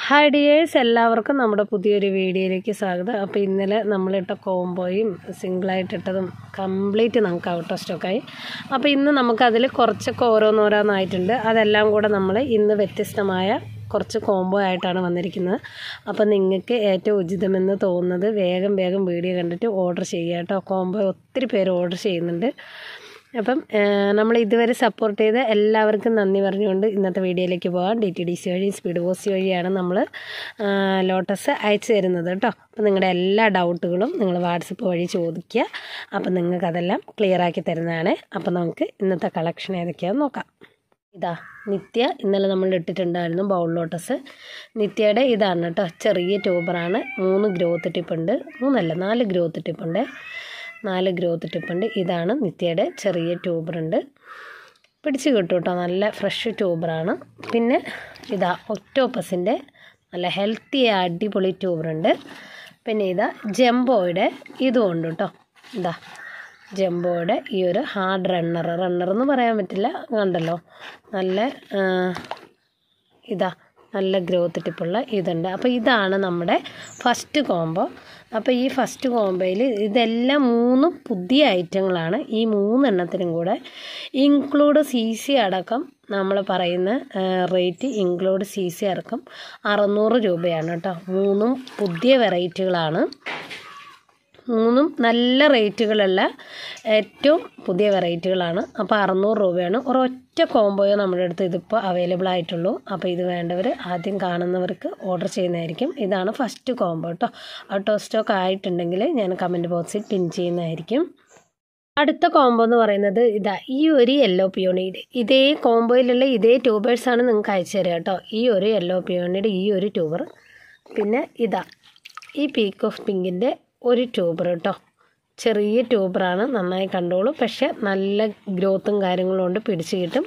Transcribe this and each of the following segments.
Hi dears, എല്ലാവർക്കും നമ്മുടെ പുതിയൊരു വീഡിയോയിലേക്ക് സ്വാഗതം. അപ്പോൾ ഇന്നലെ നമ്മളിട്ട കോംബോയും സിംഗിളായിട്ടിട്ടതും കംപ്ലീറ്റ് നമുക്ക് ഔട്ട് ഓഫ് സ്റ്റോക്കായി. അപ്പോൾ ഇന്ന് നമുക്കതിൽ കുറച്ചൊക്കെ ഓരോന്നോരോന്നായിട്ടുണ്ട്. അതെല്ലാം കൂടെ നമ്മൾ ഇന്ന് വ്യത്യസ്തമായ കുറച്ച് കോംബോ ആയിട്ടാണ് വന്നിരിക്കുന്നത്. അപ്പോൾ നിങ്ങൾക്ക് ഏറ്റവും ഉചിതമെന്ന് തോന്നുന്നത് വേഗം വീഡിയോ കണ്ടിട്ട് ഓർഡർ ചെയ്യുക കേട്ടോ. കോംബോ ഒത്തിരി പേര് ഓർഡർ ചെയ്യുന്നുണ്ട്. അപ്പം നമ്മൾ ഇതുവരെ സപ്പോർട്ട് ചെയ്ത എല്ലാവർക്കും നന്ദി പറഞ്ഞുകൊണ്ട് ഇന്നത്തെ വീഡിയോയിലേക്ക് പോകാം. DTDC വഴി സ്പീഡ് പോസ്റ്റ് വഴിയാണ് നമ്മൾ ലോട്ടസ് അയച്ചു തരുന്നത് കേട്ടോ. അപ്പോൾ നിങ്ങളുടെ എല്ലാ ഡൗട്ടുകളും നിങ്ങൾ വാട്സപ്പ് വഴി ചോദിക്കുക. അപ്പം നിങ്ങൾക്കതെല്ലാം ക്ലിയറാക്കി തരുന്നതാണ്. അപ്പം നമുക്ക് ഇന്നത്തെ കളക്ഷൻ ഏതൊക്കെയാണെന്ന് നോക്കാം. ഇതാ നിത്യ ഇന്നലെ നമ്മൾ ഇട്ടിട്ടുണ്ടായിരുന്നു ബൗൾ ലോട്ടസ്. നിത്യയുടെ ഇതാണ് കേട്ടോ, ചെറിയ ട്യൂബറാണ്. 3 ഗ്രോത്ത് ടിപ്പുണ്ട്. 4 ഗ്രോത്ത് ടിപ്പുണ്ട്. 4 ഗ്രോത്ത് ടിപ്പുണ്ട്. ഇതാണ് നിത്യയുടെ ചെറിയ ട്യൂബറുണ്ട്. പിടിച്ച് കിട്ടും കേട്ടോ, നല്ല ഫ്രഷ് ട്യൂബറാണ്. പിന്നെ ഇതാ ഒക്ടോപ്പസിൻ്റെ നല്ല ഹെൽത്തി അടിപൊളി ട്യൂബറുണ്ട്. പിന്നെ ഇതാ ജംബോയുടെ ഇതും ഉണ്ട് കേട്ടോ. ഇതാ ജംബോയുടെ ഈ ഒരു ഹാർഡ് റണ്ണറെന്ന് പറയാൻ പറ്റില്ല, കണ്ടല്ലോ നല്ല ഇതാ നല്ല ഗ്രോത്ത് ടിപ്പുള്ള ഇതുണ്ട്. അപ്പോൾ ഇതാണ് നമ്മുടെ ഫസ്റ്റ് കോംബോ. അപ്പോൾ ഈ ഫസ്റ്റ് കോംബോയിൽ ഇതെല്ലാം 3 പുതിയ ഐറ്റങ്ങളാണ്. ഈ 3 എണ്ണത്തിനും കൂടെ ഇൻക്ലൂഡ് CC അടക്കം നമ്മൾ പറയുന്ന റേറ്റ് ഇൻക്ലൂഡ് CC അടക്കം 600 രൂപയാണ് കേട്ടോ. 3 പുതിയ വെറൈറ്റികളാണ്. 3 നല്ല റേറ്റുകളുള്ള ഏറ്റവും പുതിയ വെറൈറ്റികളാണ്. അപ്പോൾ 600 രൂപയാണ്. ഒരൊറ്റ കോംബോയോ നമ്മുടെ അടുത്ത് ഇതിപ്പോൾ അവൈലബിൾ ആയിട്ടുള്ളൂ. അപ്പോൾ ഇത് വേണ്ടവർ ആദ്യം കാണുന്നവർക്ക് ഓർഡർ ചെയ്യുന്നതായിരിക്കും. ഇതാണ് ഫസ്റ്റ് കോംബോ കേട്ടോ. ഔട്ട് ഓഫ് സ്റ്റോക്ക് ആയിട്ടുണ്ടെങ്കിൽ ഞാൻ കമൻറ്റ് ബോക്സിൽ പിൻ ചെയ്യുന്നതായിരിക്കും. അടുത്ത കോംബോ എന്ന് പറയുന്നത് ഇതാ ഈ ഒരു യെല്ലോ പിയോണിയുടെ ഇതേ കോംബോയിലുള്ള ഇതേ ട്യൂബേഴ്സാണ് നിങ്ങൾക്ക് അയച്ചു തരിക കേട്ടോ. ഈ ഒരു യെല്ലോ പിയോണിയുടെ ഈ ഒരു ട്യൂബർ, പിന്നെ ഇതാ ഈ പീക്ക് ഓഫ് പിങ്കിൻ്റെ ഒരു ട്യൂബർ കേട്ടോ. ചെറിയ ട്യൂബറാണ്, നന്നായി കണ്ടോളൂ. പക്ഷേ നല്ല ഗ്രോത്തും കാര്യങ്ങളും കൊണ്ട് പിടിച്ച് കിട്ടും.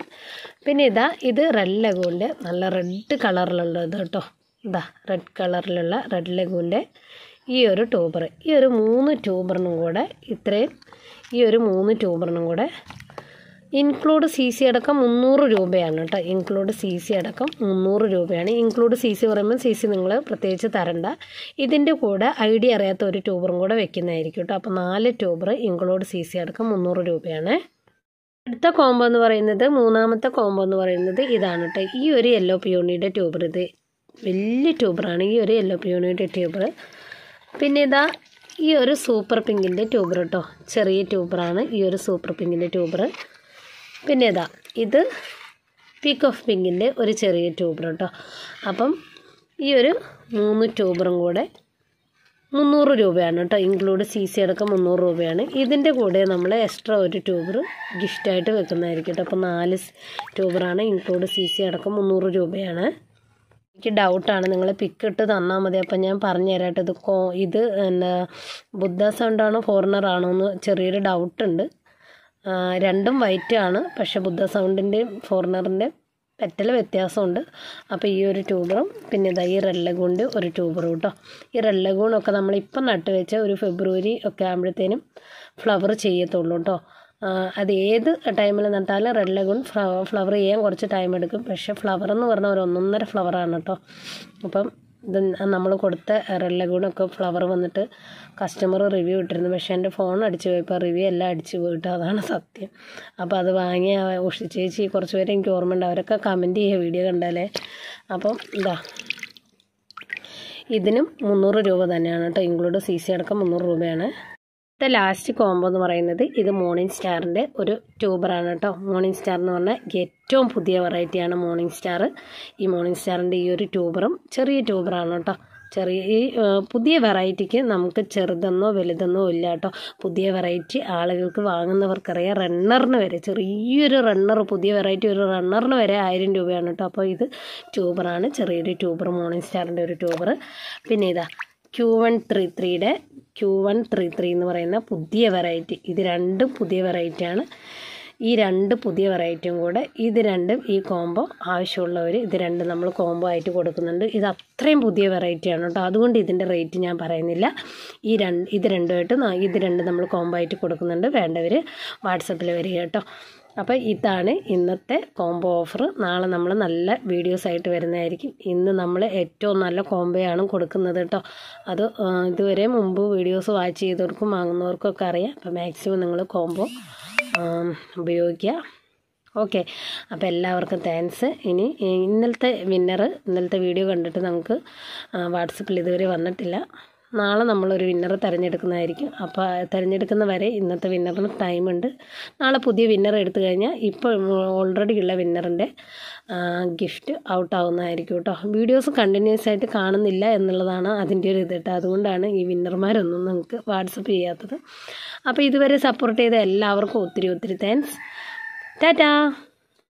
പിന്നെ ഇതാ ഇത് റെഡ് ലഗൂൻ്റെ നല്ല റെഡ് കളറിലുള്ളത് കേട്ടോ. ഇതാ റെഡ് കളറിലുള്ള റെഡ് ലഗൂൻ്റെ ഈ ഒരു ട്യൂബർ. ഈ ഒരു 3 ട്യൂബറിനും കൂടെ ഈ ഒരു 3 ട്യൂബറിനും കൂടെ ഇൻക്ലൂഡ് CC അടക്കം 300 രൂപയാണ് കേട്ടോ. ഇൻക്ലൂഡ് CC അടക്കം 300 രൂപയാണ്. ഇൻക്ലൂഡ് CC പറയുമ്പോൾ CC നിങ്ങൾ പ്രത്യേകിച്ച് തരണ്ട. ഇതിൻ്റെ കൂടെ ഐഡിയ അറിയാത്ത ഒരു ട്യൂബറും കൂടെ വെക്കുന്നതായിരിക്കും കേട്ടോ. അപ്പോൾ 4 ട്യൂബർ ഇൻക്ലൂഡ് CC അടക്കം 300 രൂപയാണ്. അടുത്ത കോംബോ എന്ന് പറയുന്നത്, മൂന്നാമത്തെ കോംബോ എന്ന് പറയുന്നത് ഇതാണ് കേട്ടോ. ഈ ഒരു യെല്ലോ പിയോണിയുടെ ട്യൂബർ, ഇത് വലിയ ട്യൂബറാണ്. ഈ ഒരു യെല്ലോ പിയോണിയുടെ ട്യൂബർ. പിന്നെ ഇതാ ഈ ഒരു സൂപ്പർ പിങ്കിൻ്റെ ട്യൂബർ കേട്ടോ. ചെറിയ ട്യൂബറാണ് ഈ ഒരു സൂപ്പർ പിങ്കിൻ്റെ ട്യൂബർ. പിന്നെ ഇതാ ഇത് പീക്ക് ഓഫ് പിങ്കിൻ്റെ ഒരു ചെറിയ ട്യൂബർ കേട്ടോ. അപ്പം ഈ ഒരു 3 ട്യൂബറും കൂടെ 300 രൂപയാണ് കേട്ടോ. ഇൻക്ലൂഡ് CC അടക്കം 300 രൂപയാണ്. ഇതിൻ്റെ കൂടെ നമ്മൾ എക്സ്ട്രാ ഒരു ട്യൂബർ ഗിഫ്റ്റായിട്ട് വെക്കുന്നതായിരിക്കും കേട്ടോ. അപ്പോൾ 4 ട്യൂബറാണ്. ഇൻക്ലൂഡ് CC അടക്കം 300 രൂപയാണ്. എനിക്ക് ഡൗട്ടാണ്, നിങ്ങൾ പിക്ക് തന്നാൽ മതി. അപ്പം ഞാൻ പറഞ്ഞു തരാട്ടോ. ഇത് എന്താ ബുദ്ധ സൗണ്ടാണോ ഫോറിനർ ആണോ എന്ന് ചെറിയൊരു ഡൗട്ടുണ്ട്. രണ്ടും വൈറ്റ് ആണ്, പക്ഷേ ബുദ്ധ സൗണ്ടിൻ്റെയും ഫോറിനറിൻ്റെ പെറ്റൽ വ്യത്യാസമുണ്ട്. അപ്പോൾ ഈ ഒരു ട്യൂബറും പിന്നെ ഇതാ ഈ റെഡ് ലഗൂണിൻ്റെ ഒരു ട്യൂബറും കേട്ടോ. ഈ റെഡ് ലഗൂണൊക്കെ നമ്മളിപ്പം നട്ട് വെച്ച ഒരു ഫെബ്രുവരി ഒക്കെ ആകുമ്പോഴത്തേനും ഫ്ലവർ ചെയ്യത്തുള്ളൂ കേട്ടോ. അത് ഏത് ടൈമിൽ നട്ടാലും റെഡ് ലഗൂൺ ഫ്ലവർ ചെയ്യാൻ കുറച്ച് ടൈം എടുക്കും. പക്ഷേ ഫ്ലവർ എന്ന് പറഞ്ഞാൽ ഒരു 1.5 ഫ്ലവറാണ് കേട്ടോ. അപ്പം ഇത് നമ്മൾ കൊടുത്ത റെഡ് ലഗൂണൊക്കെ ഫ്ലവർ വന്നിട്ട് കസ്റ്റമർ റിവ്യൂ ഇട്ടിരുന്നു. പക്ഷേ എൻ്റെ ഫോൺ അടിച്ചു പോയപ്പോൾ റിവ്യൂ എല്ലാം അടിച്ചു പോയിട്ട്, അതാണ് സത്യം. അപ്പോൾ അത് വാങ്ങിയ ഉഷി ചേച്ചി കുറച്ച് പേര് എനിക്ക് ഓർമ്മയുണ്ട്, അവരൊക്കെ കമൻറ്റ് ചെയ്യുക വീഡിയോ കണ്ടാലേ. അപ്പം ഇതാ ഇതിനും 300 രൂപ തന്നെയാണ് കേട്ടോ. ഇൻക്ലൂഡ് CC അടക്കം 300 രൂപയാണ്. അടുത്ത ലാസ്റ്റ് കോംബോ എന്ന് പറയുന്നത് ഇത് മോർണിംഗ് സ്റ്റാറിൻ്റെ ഒരു ട്യൂബറാണ് കേട്ടോ. മോർണിംഗ് സ്റ്റാർ എന്ന് പറഞ്ഞാൽ ഏറ്റവും പുതിയ വെറൈറ്റിയാണ് മോർണിംഗ് സ്റ്റാർ. ഈ മോർണിംഗ് സ്റ്റാറിൻ്റെ ഈ ഒരു ട്യൂബറും ചെറിയ ട്യൂബറാണ് കേട്ടോ. ഈ പുതിയ വെറൈറ്റിക്ക് നമുക്ക് ചെറുതെന്നോ വലുതെന്നോ ഇല്ല കേട്ടോ. പുതിയ വെറൈറ്റി ആളുകൾക്ക് വാങ്ങുന്നവർക്കറിയാം. റണ്ണറിന് വരെ ചെറിയൊരു റണ്ണർ, പുതിയ വെറൈറ്റി ഒരു റണ്ണറിന് വരെ 1000 രൂപയാണ് കേട്ടോ. അപ്പോൾ ഇത് ട്യൂബറാണ്, ചെറിയൊരു ട്യൂബർ, മോർണിംഗ് സ്റ്റാറിൻ്റെ ഒരു ട്യൂബർ. പിന്നെ ഇതാ Q133 എന്ന് പറയുന്ന പുതിയ വെറൈറ്റി. ഇത് 2 പുതിയ വെറൈറ്റിയാണ്. ഈ 2 പുതിയ വെറൈറ്റിയും കൂടെ ഇത് രണ്ടും ഈ കോംബോ ആവശ്യമുള്ളവർ ഇത് 2 നമ്മൾ കോംബോ ആയിട്ട് കൊടുക്കുന്നുണ്ട്. ഇത് അത്രയും പുതിയ വെറൈറ്റിയാണ് കേട്ടോ. അതുകൊണ്ട് ഇതിൻ്റെ റേറ്റ് ഞാൻ പറയുന്നില്ല. ഇത് രണ്ടുമായിട്ട് ഇത് 2 നമ്മൾ കോംബോ ആയിട്ട് കൊടുക്കുന്നുണ്ട്. വേണ്ടവർ വാട്സപ്പിൽ വരിക കേട്ടോ. അപ്പോൾ ഇതാണ് ഇന്നത്തെ കോംബോ ഓഫർ. നാളെ നമ്മൾ നല്ല വീഡിയോസായിട്ട് വരുന്നതായിരിക്കും. ഇന്ന് നമ്മൾ ഏറ്റവും നല്ല കോംബോയാണ് കൊടുക്കുന്നത് കേട്ടോ. അത് ഇതുവരെ മുമ്പ് വീഡിയോസ് വാച്ച് ചെയ്തവർക്കും വാങ്ങുന്നവർക്കൊക്കെ അറിയാം. അപ്പോൾ മാക്സിമം നിങ്ങൾ കോംബോ ഉപയോഗിക്കുക. ഓക്കെ, അപ്പോൾ എല്ലാവർക്കും താങ്ക്സ്. ഇനി ഇന്നലത്തെ വീഡിയോ കണ്ടിട്ട് നമുക്ക് വാട്സപ്പിൽ ഇതുവരെ വന്നിട്ടില്ല. നാളെ നമ്മളൊരു വിന്നർ തിരഞ്ഞെടുക്കുന്നതായിരിക്കും. അപ്പോൾ തിരഞ്ഞെടുക്കുന്ന വരെ ഇന്നത്തെ വിന്നറിന് ടൈമുണ്ട്. നാളെ പുതിയ വിന്നർ എടുത്തു കഴിഞ്ഞാൽ ഇപ്പോൾ ഓൾറെഡി ഉള്ള വിന്നറിൻ്റെ ഗിഫ്റ്റ് ഔട്ടാവുന്നതായിരിക്കും കേട്ടോ. വീഡിയോസ് കണ്ടിന്യൂസ് ആയിട്ട് കാണുന്നില്ല എന്നുള്ളതാണ് അതിൻ്റെ ഒരു ഇത് കേട്ടോ. അതുകൊണ്ടാണ് ഈ വിന്നർമാരൊന്നും നിങ്ങൾക്ക് വാട്സപ്പ് ചെയ്യാത്തത്. അപ്പോൾ ഇതുവരെ സപ്പോർട്ട് ചെയ്ത എല്ലാവർക്കും ഒത്തിരി താങ്ക്സ്. ടാറ്റാ.